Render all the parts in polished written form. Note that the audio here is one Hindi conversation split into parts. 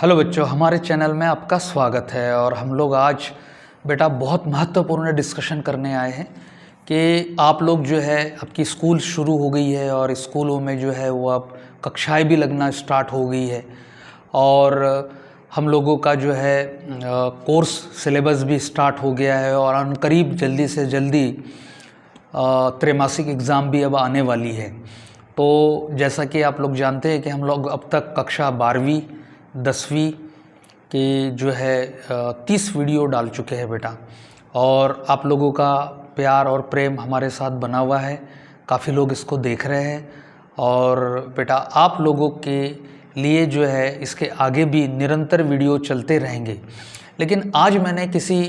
हेलो बच्चों, हमारे चैनल में आपका स्वागत है। और हम लोग आज बेटा बहुत महत्वपूर्ण डिस्कशन करने आए हैं कि आप लोग जो है आपकी स्कूल शुरू हो गई है और स्कूलों में जो है वो अब कक्षाएं भी लगना स्टार्ट हो गई है और हम लोगों का जो है कोर्स सिलेबस भी स्टार्ट हो गया है और अनकरीब जल्दी से जल्दी त्रैमासिक एग्ज़ाम भी अब आने वाली है। तो जैसा कि आप लोग जानते हैं कि हम लोग अब तक कक्षा 12वीं 10वीं की जो है 30 वीडियो डाल चुके हैं बेटा। और आप लोगों का प्यार और प्रेम हमारे साथ बना हुआ है, काफ़ी लोग इसको देख रहे हैं और बेटा आप लोगों के लिए जो है इसके आगे भी निरंतर वीडियो चलते रहेंगे। लेकिन आज मैंने किसी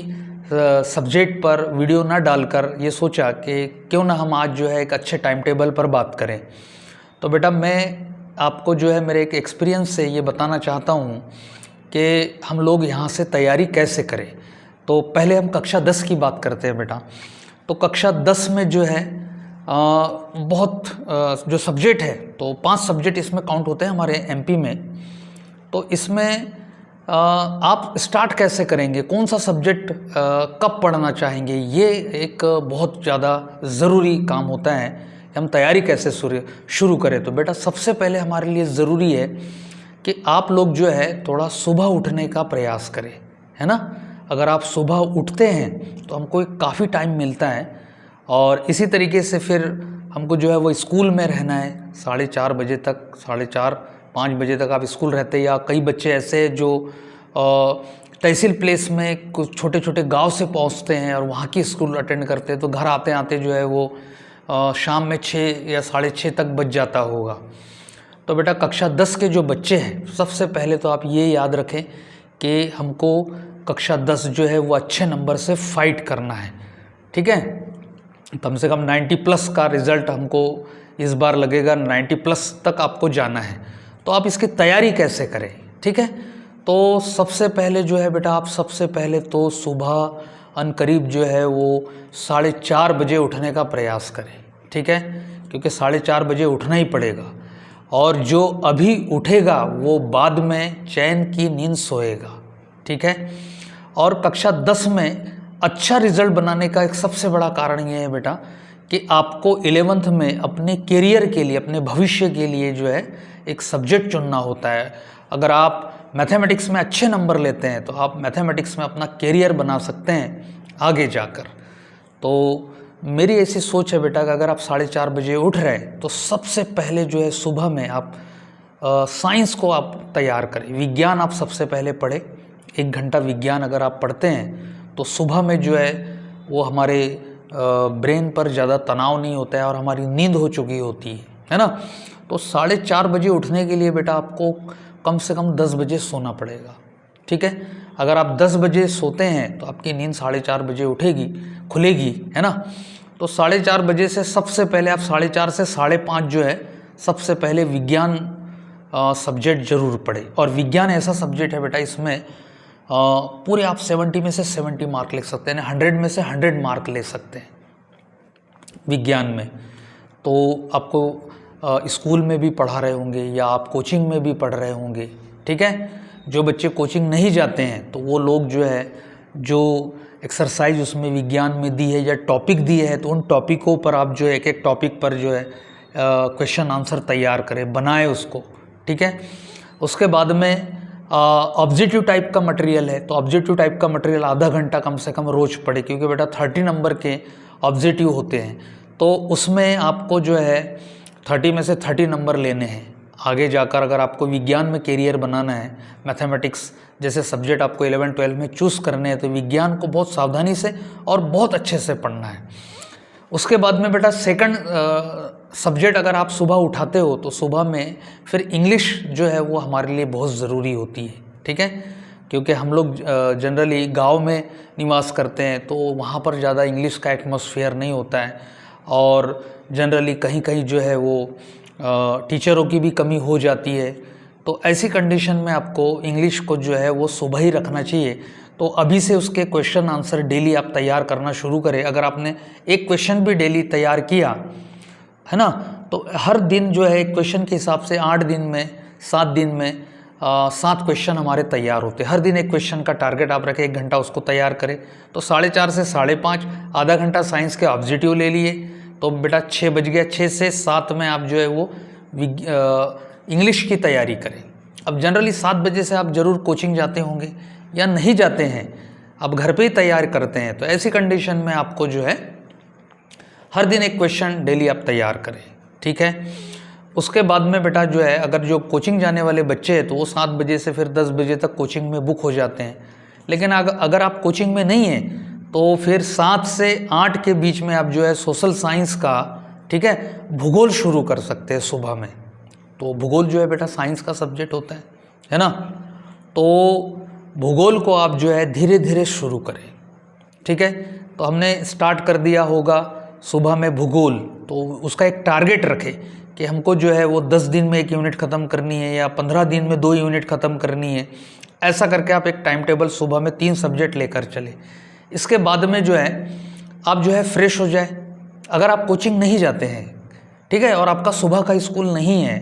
सब्जेक्ट पर वीडियो ना डालकर ये सोचा कि क्यों ना हम आज जो है एक अच्छे टाइम टेबल पर बात करें। तो बेटा मैं आपको जो है मेरे एक एक्सपीरियंस से ये बताना चाहता हूँ कि हम लोग यहाँ से तैयारी कैसे करें। तो पहले हम कक्षा 10 की बात करते हैं बेटा। तो कक्षा 10 में जो है जो सब्जेक्ट है तो 5 सब्जेक्ट इसमें काउंट होते हैं हमारे एमपी में। तो इसमें आप स्टार्ट कैसे करेंगे, कौन सा सब्जेक्ट कब पढ़ना चाहेंगे, ये एक बहुत ज़्यादा ज़रूरी काम होता है। हम तैयारी कैसे शुरू करें। तो बेटा सबसे पहले हमारे लिए ज़रूरी है कि आप लोग जो है थोड़ा सुबह उठने का प्रयास करें, है ना। अगर आप सुबह उठते हैं तो हमको काफ़ी टाइम मिलता है और इसी तरीके से फिर हमको जो है वो स्कूल में रहना है 4:30 बजे तक, 4:30-5 बजे तक आप स्कूल रहते हैं। या कई बच्चे ऐसे हैं जो तहसील प्लेस में कुछ छोटे छोटे गांव से पहुंचते हैं और वहाँ की स्कूल अटेंड करते हैं, तो घर आते आते जो है वो शाम में 6 या 6:30 तक बज जाता होगा। तो बेटा कक्षा 10 के जो बच्चे हैं सबसे पहले तो आप ये याद रखें कि हमको कक्षा 10 जो है वो अच्छे नंबर से फाइट करना है, ठीक है। कम से कम 90+ का रिज़ल्ट हमको इस बार लगेगा, 90+ तक आपको जाना है। तो आप इसकी तैयारी कैसे करें, ठीक है। तो सबसे पहले जो है बेटा आप सबसे पहले तो सुबह अनकरीब जो है वो 4:30 बजे उठने का प्रयास करें, ठीक है, क्योंकि 4:30 बजे उठना ही पड़ेगा। और जो अभी उठेगा वो बाद में चैन की नींद सोएगा, ठीक है। और कक्षा 10 में अच्छा रिजल्ट बनाने का एक सबसे बड़ा कारण ये है बेटा कि आपको 11th में अपने करियर के लिए, अपने भविष्य के लिए जो है एक सब्जेक्ट चुनना होता है। अगर आप मैथमेटिक्स में अच्छे नंबर लेते हैं तो आप मैथमेटिक्स में अपना करियर बना सकते हैं आगे जाकर। तो मेरी ऐसी सोच है बेटा कि अगर आप 4:30 बजे उठ रहे हैं तो सबसे पहले जो है सुबह में आप साइंस को आप तैयार करें। विज्ञान आप सबसे पहले पढ़ें, 1 घंटा विज्ञान अगर आप पढ़ते हैं तो सुबह में जो है वो हमारे ब्रेन पर ज़्यादा तनाव नहीं होता है और हमारी नींद हो चुकी होती है ना। तो 4:30 बजे उठने के लिए बेटा आपको कम से कम 10 बजे सोना पड़ेगा, ठीक है। अगर आप 10 बजे सोते हैं तो आपकी नींद 4:30 बजे खुलेगी, है ना। तो 4:30 बजे से सबसे पहले आप 4:30 से 5:30 जो है सबसे पहले विज्ञान सब्जेक्ट ज़रूर पढ़े। और विज्ञान ऐसा सब्जेक्ट है बेटा इसमें पूरे आप 70 में से 70 मार्क ले सकते हैं, 100 में से 100 मार्क ले सकते हैं विज्ञान में। तो आपको स्कूल में भी पढ़ा रहे होंगे या आप कोचिंग में भी पढ़ रहे होंगे, ठीक है। जो बच्चे कोचिंग नहीं जाते हैं तो वो लोग जो है जो एक्सरसाइज उसमें विज्ञान में दी है या टॉपिक दिए है तो उन टॉपिकों पर आप जो है एक टॉपिक पर जो है क्वेश्चन आंसर तैयार करें, बनाए उसको, ठीक है। उसके बाद में ऑब्जेक्टिव टाइप का मटेरियल है तो ऑब्जेक्टिव टाइप का मटेरियल आधा घंटा कम से कम रोज़ पढ़े, क्योंकि बेटा 30 नंबर के ऑब्जेक्टिव होते हैं। तो उसमें आपको जो है 30 में से 30 नंबर लेने हैं आगे जाकर। अगर आपको विज्ञान में करियर बनाना है, मैथमेटिक्स जैसे सब्जेक्ट आपको 11-12 में चूज़ करने हैं, तो विज्ञान को बहुत सावधानी से और बहुत अच्छे से पढ़ना है। उसके बाद में बेटा सेकंड सब्जेक्ट अगर आप सुबह उठाते हो तो सुबह में फिर इंग्लिश जो है वो हमारे लिए बहुत ज़रूरी होती है, ठीक है। क्योंकि हम लोग जनरली गांव में निवास करते हैं तो वहाँ पर ज़्यादा इंग्लिश का एटमॉस्फेयर नहीं होता है और जनरली कहीं कहीं जो है वो टीचरों की भी कमी हो जाती है। तो ऐसी कंडीशन में आपको इंग्लिश को जो है वो सुबह ही रखना चाहिए। तो अभी से उसके क्वेश्चन आंसर डेली आप तैयार करना शुरू करें। अगर आपने एक क्वेश्चन भी डेली तैयार किया है ना, तो हर दिन जो है एक क्वेश्चन के हिसाब से 8 दिन में 7 दिन में 7 क्वेश्चन हमारे तैयार होते हैं। हर दिन एक क्वेश्चन का टारगेट आप रखें, 1 घंटा उसको तैयार करें। तो 4:30 से 5:30 आधा घंटा साइंस के ऑब्जेक्टिव ले लिए, तो बेटा 6 बज गया। 6 से 7 में आप जो है वो इंग्लिश की तैयारी करें। अब जनरली 7 बजे से आप ज़रूर कोचिंग जाते होंगे या नहीं जाते हैं, आप घर पे ही तैयार करते हैं, तो ऐसी कंडीशन में आपको जो है हर दिन एक क्वेश्चन डेली आप तैयार करें, ठीक है। उसके बाद में बेटा जो है, अगर जो कोचिंग जाने वाले बच्चे हैं तो वो 7 बजे से फिर 10 बजे तक कोचिंग में बुक हो जाते हैं। लेकिन अगर आप कोचिंग में नहीं हैं तो फिर 7 से 8 के बीच में आप जो है सोशल साइंस का, ठीक है, भूगोल शुरू कर सकते हैं सुबह में। तो भूगोल जो है बेटा साइंस का सब्जेक्ट होता है ना। तो भूगोल को आप जो है धीरे धीरे शुरू करें, ठीक है। तो हमने स्टार्ट कर दिया होगा सुबह में भूगोल, तो उसका एक टारगेट रखें कि हमको जो है वो 10 दिन में 1 यूनिट ख़त्म करनी है या 15 दिन में 2 यूनिट ख़त्म करनी है। ऐसा करके आप एक टाइम टेबल सुबह में 3 सब्जेक्ट लेकर चले। इसके बाद में जो है आप जो है फ्रेश हो जाए। अगर आप कोचिंग नहीं जाते हैं, ठीक है, और आपका सुबह का स्कूल नहीं है,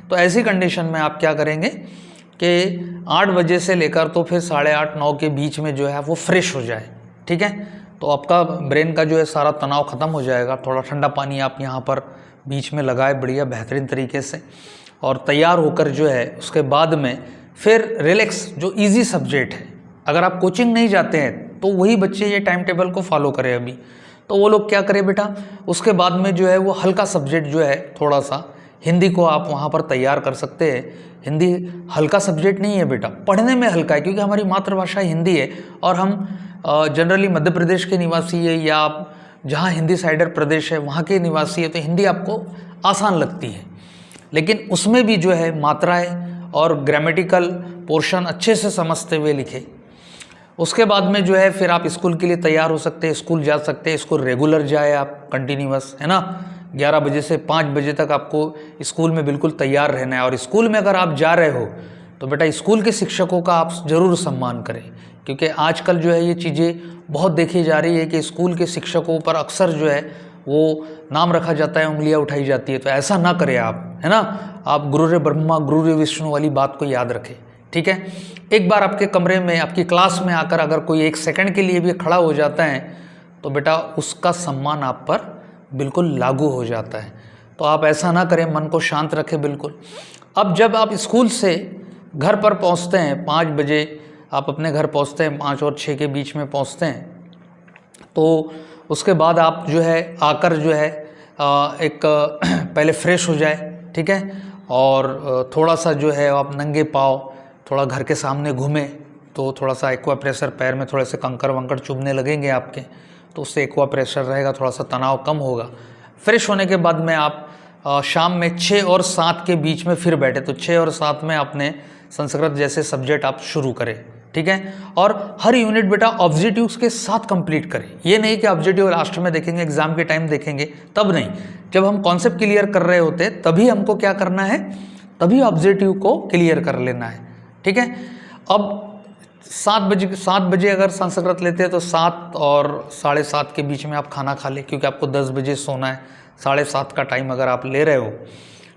तो ऐसी कंडीशन में आप क्या करेंगे कि 8 बजे से लेकर तो फिर 8:30-9 के बीच में जो है वो फ्रेश हो जाए, ठीक है। तो आपका ब्रेन का जो है सारा तनाव ख़त्म हो जाएगा। थोड़ा ठंडा पानी आप यहाँ पर बीच में लगाए बढ़िया बेहतरीन तरीके से, और तैयार होकर जो है उसके बाद में फिर रिलैक्स जो इजी सब्जेक्ट है, अगर आप कोचिंग नहीं जाते हैं तो वही बच्चे ये टाइम टेबल को फॉलो करें अभी, तो वो लोग क्या करें बेटा, उसके बाद में जो है वो हल्का सब्जेक्ट जो है थोड़ा सा हिंदी को आप वहाँ पर तैयार कर सकते हैं। हिंदी हल्का सब्जेक्ट नहीं है बेटा, पढ़ने में हल्का है, क्योंकि हमारी मातृभाषा हिंदी है और हम जनरली मध्य प्रदेश के निवासी है या आप जहाँ हिंदी साइडर प्रदेश है वहाँ के निवासी है, तो हिंदी आपको आसान लगती है। लेकिन उसमें भी जो है मात्राएं और ग्रामेटिकल पोर्शन अच्छे से समझते हुए लिखे। उसके बाद में जो है फिर आप स्कूल के लिए तैयार हो सकते हैं, स्कूल जा सकते हैं। स्कूल रेगुलर जाए आप, कंटिन्यूअस, है ना। 11 बजे से 5 बजे तक आपको स्कूल में बिल्कुल तैयार रहना है। और स्कूल में अगर आप जा रहे हो तो बेटा स्कूल के शिक्षकों का आप ज़रूर सम्मान करें, क्योंकि आजकल जो है ये चीज़ें बहुत देखी जा रही है कि स्कूल के शिक्षकों पर अक्सर जो है वो नाम रखा जाता है, उंगलियां उठाई जाती है। तो ऐसा ना करें आप, है ना। आप गुरुरे ब्रह्मा गुरुरे विष्णु वाली बात को याद रखें, ठीक है। एक बार आपके कमरे में, आपकी क्लास में आकर अगर कोई 1 सेकंड के लिए भी खड़ा हो जाता है तो बेटा उसका सम्मान आप पर बिल्कुल लागू हो जाता है। तो आप ऐसा ना करें, मन को शांत रखें बिल्कुल। अब जब आप स्कूल से घर पर पहुंचते हैं 5 बजे, आप अपने घर पहुंचते हैं 5 और 6 के बीच में पहुंचते हैं, तो उसके बाद आप जो है आकर जो है एक पहले फ्रेश हो जाए, ठीक है। और थोड़ा सा जो है आप नंगे पाँव थोड़ा घर के सामने घूमें, तो थोड़ा सा एक्वा प्रेशर, पैर में थोड़े से कंकर वंकर चुभने लगेंगे आपके, तो उससे एक्वा प्रेशर रहेगा, थोड़ा सा तनाव कम होगा। फ्रेश होने के बाद में आप शाम में 6 और 7 के बीच में फिर बैठे, तो 6 और 7 में आपने संस्कृत जैसे सब्जेक्ट आप शुरू करें, ठीक है। और हर यूनिट बेटा ऑब्जेक्टिव्स के साथ कंप्लीट करें। ये नहीं कि ऑब्जेक्टिव लास्ट में देखेंगे, एग्जाम के टाइम देखेंगे, तब नहीं। जब हम कॉन्सेप्ट क्लियर कर रहे होते हैं तभी हमको क्या करना है, तभी ऑब्जेक्टिव को क्लियर कर लेना है, ठीक है। अब 7 बजे अगर संस्कृत लेते हैं तो 7 और 7:30 के बीच में आप खाना खा लें, क्योंकि आपको 10 बजे सोना है। 7:30 का टाइम अगर आप ले रहे हो,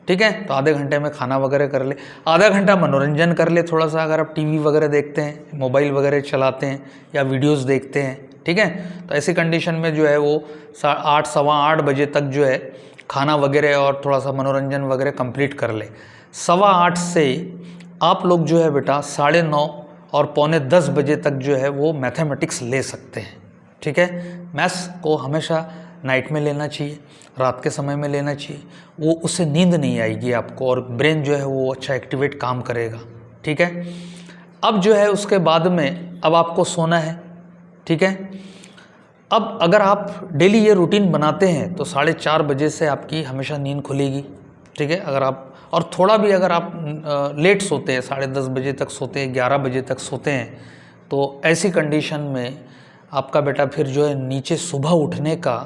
ठीक है, तो आधे घंटे में खाना वगैरह कर ले। आधा घंटा मनोरंजन कर ले थोड़ा सा, अगर आप टीवी वगैरह देखते हैं, मोबाइल वगैरह चलाते हैं या वीडियोस देखते हैं, ठीक है। तो ऐसी कंडीशन में जो है वो 8 सवा 8 बजे तक जो है खाना वगैरह और थोड़ा सा मनोरंजन वगैरह कंप्लीट कर ले। 8:15 से आप लोग जो है बेटा 9:30 और 9:45 बजे तक जो है वो मैथमेटिक्स ले सकते हैं, ठीक है। मैथ्स को हमेशा नाइट में लेना चाहिए, रात के समय में लेना चाहिए, वो उससे नींद नहीं आएगी आपको और ब्रेन जो है वो अच्छा एक्टिवेट काम करेगा, ठीक है। अब जो है उसके बाद में अब आपको सोना है, ठीक है। अब अगर आप डेली ये रूटीन बनाते हैं तो 4:30 बजे से आपकी हमेशा नींद खुलेगी, ठीक है। अगर आप और थोड़ा भी अगर आप लेट सोते हैं, 10:30 बजे तक सोते हैं, 11 बजे तक सोते हैं, तो ऐसी कंडीशन में आपका बेटा फिर जो है नीचे सुबह उठने का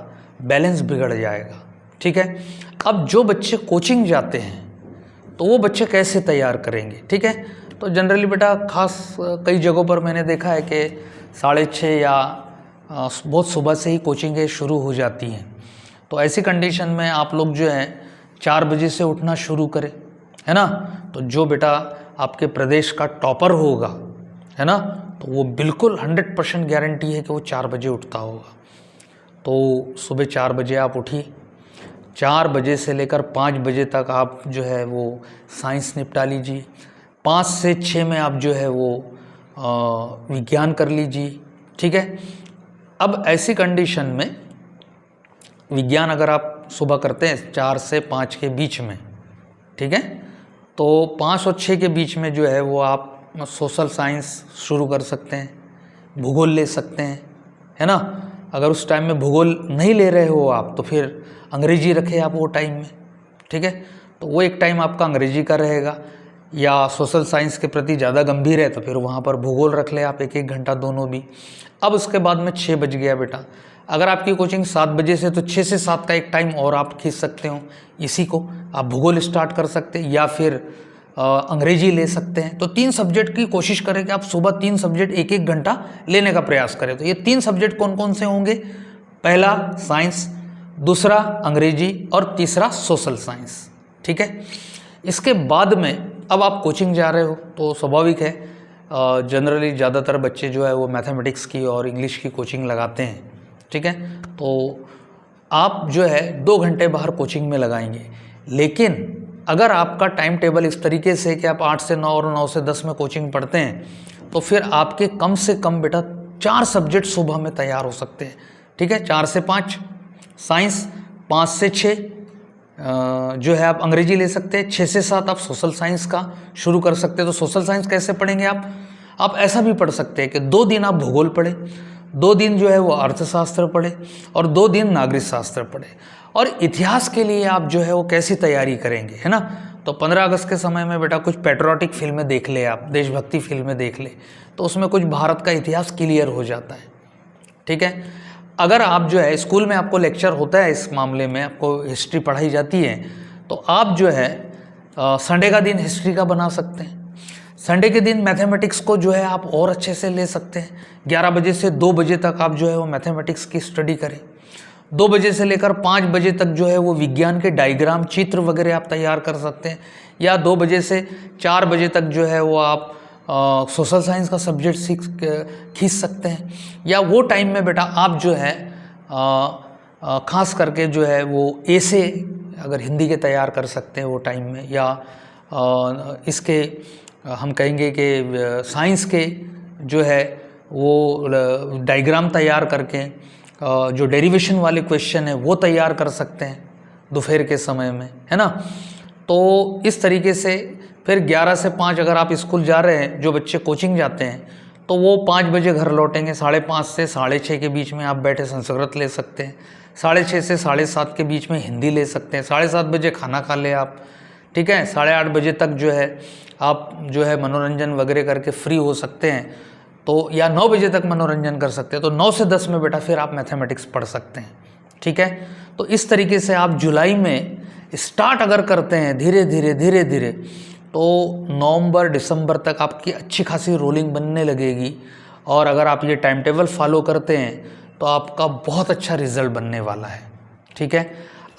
बैलेंस बिगड़ जाएगा, ठीक है। अब जो बच्चे कोचिंग जाते हैं तो वो बच्चे कैसे तैयार करेंगे, ठीक है। तो जनरली बेटा खास कई जगहों पर मैंने देखा है कि 6:30 या बहुत सुबह से ही कोचिंगें शुरू हो जाती हैं। तो ऐसी कंडीशन में आप लोग जो है 4 बजे से उठना शुरू करें, है ना। तो जो बेटा आपके प्रदेश का टॉपर होगा, है ना, तो वो बिल्कुल 100% गारंटी है कि वो 4 बजे उठता होगा। तो सुबह 4 बजे आप उठिए, 4 बजे से लेकर 5 बजे तक आप जो है वो साइंस निपटा लीजिए, 5 से 6 में आप जो है वो विज्ञान कर लीजिए, ठीक है। अब ऐसी कंडीशन में विज्ञान अगर आप सुबह करते हैं 4 से 5 के बीच में, ठीक है, तो 5 और 6 के बीच में जो है वो आप सोशल साइंस शुरू कर सकते हैं, भूगोल ले सकते हैं, है ना। अगर उस टाइम में भूगोल नहीं ले रहे हो आप तो फिर अंग्रेजी रखें आप वो टाइम में, ठीक है। तो वो एक टाइम आपका अंग्रेजी का रहेगा, या सोशल साइंस के प्रति ज़्यादा गंभीर है तो फिर वहाँ पर भूगोल रख ले आप, 1-1 घंटा दोनों भी। अब उसके बाद में 6 बज गया बेटा, अगर आपकी कोचिंग 7 बजे से तो 6 से 7 का एक टाइम और आप खींच सकते हो, इसी को आप भूगोल स्टार्ट कर सकते हैं या फिर अंग्रेजी ले सकते हैं। तो 3 सब्जेक्ट की कोशिश करें कि आप सुबह 3 सब्जेक्ट 1-1 घंटा लेने का प्रयास करें। तो ये 3 सब्जेक्ट कौन कौन से होंगे? पहला साइंस, दूसरा अंग्रेजी और तीसरा सोशल साइंस, ठीक है। इसके बाद में अब आप कोचिंग जा रहे हो तो स्वाभाविक है जनरली ज़्यादातर बच्चे जो है वो मैथमेटिक्स की और इंग्लिश की कोचिंग लगाते हैं, ठीक है। तो आप जो है 2 घंटे बाहर कोचिंग में लगाएंगे, लेकिन अगर आपका टाइम टेबल इस तरीके से कि आप 8 से 9 और 9 से 10 में कोचिंग पढ़ते हैं तो फिर आपके कम से कम बेटा 4 सब्जेक्ट सुबह में तैयार हो सकते हैं, ठीक है। 4 से 5 साइंस, 5 से 6 जो है आप अंग्रेजी ले सकते हैं, 6 से 7 आप सोशल साइंस का शुरू कर सकते हैं। तो सोशल साइंस कैसे पढ़ेंगे आप ऐसा भी पढ़ सकते हैं कि 2 दिन आप भूगोल पढ़े, 2 दिन जो है वो अर्थशास्त्र पढ़े और 2 दिन नागरिक शास्त्र पढ़े। और इतिहास के लिए आप जो है वो कैसी तैयारी करेंगे, है ना। तो 15 अगस्त के समय में बेटा कुछ पैट्रियोटिक फिल्में देख ले आप, देशभक्ति फिल्में देख ले, तो उसमें कुछ भारत का इतिहास क्लियर हो जाता है, ठीक है। अगर आप जो है स्कूल में आपको लेक्चर होता है इस मामले में, आपको हिस्ट्री पढ़ाई जाती है, तो आप जो है संडे का दिन हिस्ट्री का बना सकते हैं। संडे के दिन मैथमेटिक्स को जो है आप और अच्छे से ले सकते हैं। 11 बजे से 2 बजे तक आप जो है वो मैथमेटिक्स की स्टडी करें। 2 बजे से लेकर 5 बजे तक जो है वो विज्ञान के डायग्राम, चित्र वगैरह आप तैयार कर सकते हैं। या 2 बजे से 4 बजे तक जो है वो आप सोशल साइंस का सब्जेक्ट खींच सकते हैं। या वो टाइम में बेटा आप जो है खास करके जो है वो ऐसे अगर हिंदी के तैयार कर सकते हैं वो टाइम में, या इसके हम कहेंगे कि साइंस के जो है वो डायग्राम तैयार करके जो डेरिवेशन वाले क्वेश्चन है वो तैयार कर सकते हैं दोपहर के समय में, है ना। तो इस तरीके से फिर 11 से 5 अगर आप स्कूल जा रहे हैं, जो बच्चे कोचिंग जाते हैं, तो वो 5 बजे घर लौटेंगे। 5:30 से 6:30 के बीच में आप बैठे संस्कृत ले सकते हैं। 6:30 से 7:30 के बीच में हिंदी ले सकते हैं। 7:30 बजे खाना खा ले आप, ठीक है। 8:30 बजे तक जो है आप जो है मनोरंजन वगैरह करके फ्री हो सकते हैं, तो या 9 बजे तक मनोरंजन कर सकते हैं। तो 9 से 10 में बेटा फिर आप मैथमेटिक्स पढ़ सकते हैं, ठीक है। तो इस तरीके से आप जुलाई में स्टार्ट अगर करते हैं धीरे धीरे तो नवंबर दिसंबर तक आपकी अच्छी खासी रोलिंग बनने लगेगी। और अगर आप ये टाइम टेबल फॉलो करते हैं तो आपका बहुत अच्छा रिजल्ट बनने वाला है, ठीक है।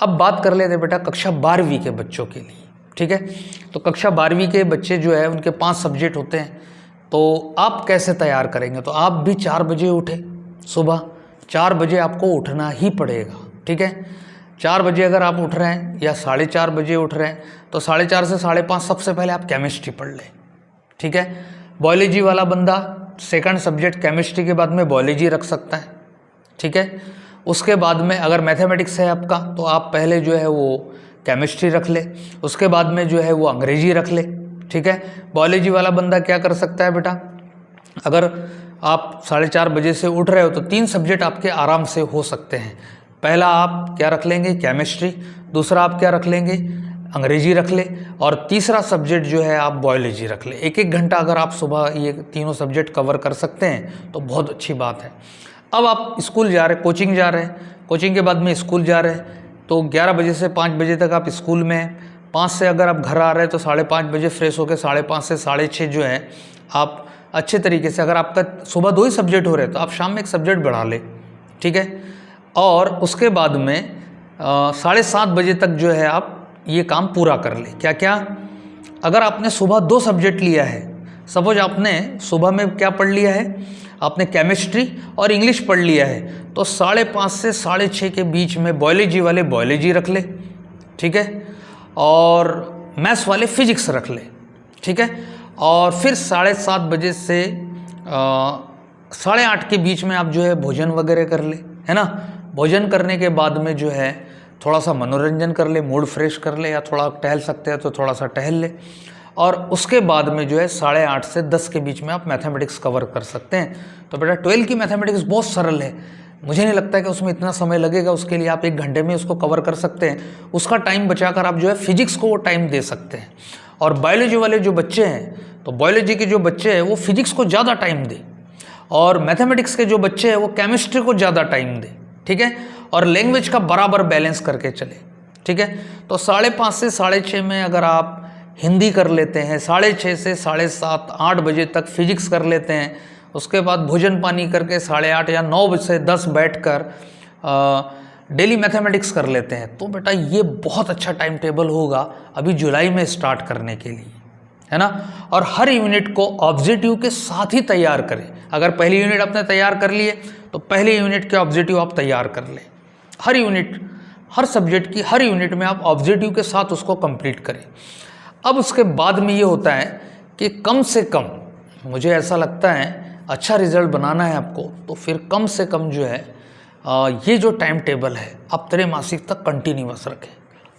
अब बात कर लेते हैं बेटा कक्षा 12वीं के बच्चों के लिए, ठीक है। तो कक्षा 12वीं के बच्चे जो है उनके 5 सब्जेक्ट होते हैं, तो आप कैसे तैयार करेंगे? तो आप भी 4 बजे उठे, सुबह 4 बजे आपको उठना ही पड़ेगा, ठीक है। 4 बजे अगर आप उठ रहे हैं या 4:30 बजे उठ रहे हैं तो 4:30 से 5:30 सबसे पहले आप केमिस्ट्री पढ़ लें, ठीक है। बायोलॉजी वाला बंदा सेकंड सब्जेक्ट केमिस्ट्री के बाद में बायोलॉजी रख सकता है, ठीक है। उसके बाद में अगर मैथमेटिक्स है आपका तो आप पहले जो है वो केमिस्ट्री रख ले, उसके बाद में जो है वो अंग्रेजी रख ले, ठीक है। बायोलॉजी वाला बंदा क्या कर सकता है बेटा, अगर आप 4:30 बजे से उठ रहे हो तो 3 सब्जेक्ट आपके आराम से हो सकते हैं। पहला आप क्या रख लेंगे? केमिस्ट्री। दूसरा आप क्या रख लेंगे? अंग्रेजी रख ले। और तीसरा सब्जेक्ट जो है आप बायोलॉजी रख ले। 1-1 घंटा अगर आप सुबह ये तीनों सब्जेक्ट कवर कर सकते हैं तो बहुत अच्छी बात है। अब आप स्कूल जा रहे, कोचिंग जा रहे हैं, कोचिंग के बाद में स्कूल जा रहे हैं, तो 11 बजे से 5 बजे तक आप स्कूल में हैं। 5 से अगर आप घर आ रहे हैं तो 5:30 बजे फ्रेश होकर 5:30 से 6:30 जो है आप अच्छे तरीके से, अगर आपका सुबह 2 ही सब्जेक्ट हो रहे हैं तो आप शाम में 1 सब्जेक्ट बढ़ा ले, ठीक है। और उसके बाद में 7:30 बजे तक जो है आप ये काम पूरा कर ले। क्या क्या? अगर आपने सुबह 2 सब्जेक्ट लिया है, सपोज आपने सुबह में क्या पढ़ लिया है, आपने केमिस्ट्री और इंग्लिश पढ़ लिया है, तो 5:30 से 6:30 के बीच में बायोलॉजी वाले बायोलॉजी रख ले, ठीक है, और मैथ्स वाले फिजिक्स रख ले, ठीक है, और फिर 7:30 बजे से 8:30 के बीच में आप जो है भोजन वगैरह कर ले, है ना। भोजन करने के बाद में जो है थोड़ा सा मनोरंजन कर ले, मूड फ्रेश कर ले, या थोड़ा टहल सकते हैं तो थोड़ा सा टहल ले, और उसके बाद में जो है 8:30 से 10 के बीच में आप मैथमेटिक्स कवर कर सकते हैं। तो बेटा 12 की मैथमेटिक्स बहुत सरल है, मुझे नहीं लगता है कि उसमें इतना समय लगेगा, उसके लिए आप 1 घंटे में उसको कवर कर सकते हैं। उसका टाइम बचाकर आप जो है फिजिक्स को वो टाइम दे सकते हैं। और बायोलॉजी वाले जो बच्चे हैं, तो बायोलॉजी के जो बच्चे हैं वो फिजिक्स को ज़्यादा टाइम दे, और मैथमेटिक्स के जो बच्चे हैं वो केमिस्ट्री को ज़्यादा टाइम दे, ठीक है, और लैंग्वेज का बराबर बैलेंस करके चले, ठीक है। तो 5:30 से 6:30 में अगर आप हिंदी कर लेते हैं, 6:30 से 7:30 8 बजे तक फिजिक्स कर लेते हैं, उसके बाद भोजन पानी करके 8:30 या 9 से 10 बैठकर डेली मैथमेटिक्स कर लेते हैं, तो बेटा ये बहुत अच्छा टाइम टेबल होगा अभी जुलाई में स्टार्ट करने के लिए, है ना। और हर यूनिट को ऑब्जेक्टिव के साथ ही तैयार करें। अगर पहली यूनिट आपने तैयार कर लिए तो पहले यूनिट के ऑब्जेक्टिव आप तैयार कर लें। हर यूनिट, हर सब्जेक्ट की हर यूनिट में आप ऑब्जेक्टिव के साथ उसको कंप्लीट करें। अब उसके बाद में ये होता है कि कम से कम, मुझे ऐसा लगता है अच्छा रिजल्ट बनाना है आपको, तो फिर कम से कम जो है ये जो टाइम टेबल है आप त्रैमासिक तक कंटिन्यूअस रखें।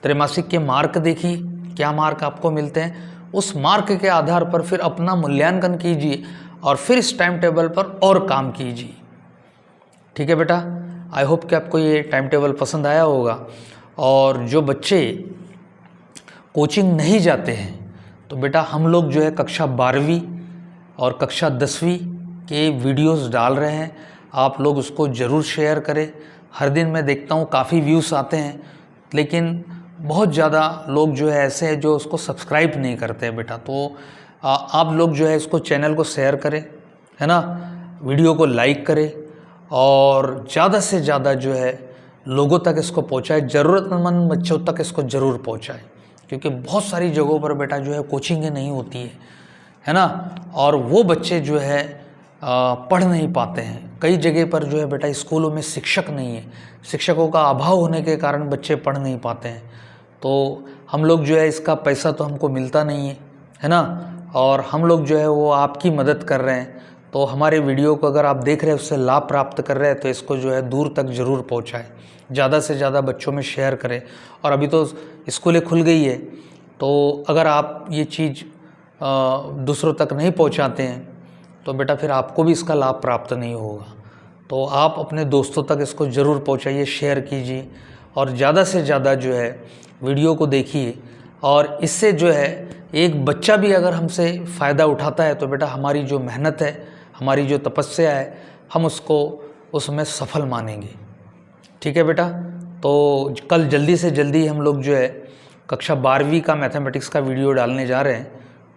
त्रैमासिक के मार्क देखिए, क्या मार्क आपको मिलते हैं, उस मार्क के आधार पर फिर अपना मूल्यांकन कीजिए और फिर इस टाइम टेबल पर और काम कीजिए, ठीक है बेटा। आई होप कि आपको ये टाइम टेबल पसंद आया होगा। और जो बच्चे कोचिंग नहीं जाते हैं, तो बेटा हम लोग जो है कक्षा 12वीं और कक्षा 10वीं के वीडियोस डाल रहे हैं, आप लोग उसको ज़रूर शेयर करें। हर दिन मैं देखता हूँ काफ़ी व्यूज़ आते हैं, लेकिन बहुत ज़्यादा लोग जो है ऐसे हैं जो उसको सब्सक्राइब नहीं करते हैं बेटा। तो आप लोग जो है इसको चैनल को शेयर करें, है ना, वीडियो को लाइक करें और ज़्यादा से ज़्यादा जो है लोगों तक इसको पहुँचाए, ज़रूरतमंद बच्चों तक इसको ज़रूर पहुँचाए, क्योंकि बहुत सारी जगहों पर बेटा जो है कोचिंगें नहीं होती है ना, और वो बच्चे जो है पढ़ नहीं पाते हैं। कई जगह पर जो है बेटा स्कूलों में शिक्षक नहीं है, शिक्षकों का अभाव होने के कारण बच्चे पढ़ नहीं पाते हैं। तो हम लोग जो है इसका पैसा तो हमको मिलता नहीं है ना, और हम लोग जो है वो आपकी मदद कर रहे हैं। तो हमारे वीडियो को अगर आप देख रहे हैं, उससे लाभ प्राप्त कर रहे हैं, तो इसको जो है दूर तक ज़रूर पहुँचाएँ, ज़्यादा से ज़्यादा बच्चों में शेयर करें। और अभी तो स्कूलें खुल गई है, तो अगर आप ये चीज़ दूसरों तक नहीं पहुँचाते हैं तो बेटा फिर आपको भी इसका लाभ प्राप्त नहीं होगा। तो आप अपने दोस्तों तक इसको ज़रूर पहुँचाइए, शेयर कीजिए और ज़्यादा से ज़्यादा जो है वीडियो को देखिए। और इससे जो है एक बच्चा भी अगर हमसे फ़ायदा उठाता है तो बेटा हमारी जो मेहनत है, हमारी जो तपस्या है, हम उसको उसमें सफल मानेंगे, ठीक है बेटा। तो कल जल्दी से जल्दी हम लोग जो है कक्षा 12वीं का मैथमेटिक्स का वीडियो डालने जा रहे हैं।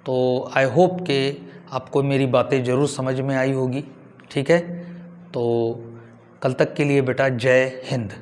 तो आई होप कि आपको मेरी बातें ज़रूर समझ में आई होगी, ठीक है। तो कल तक के लिए बेटा जय हिंद।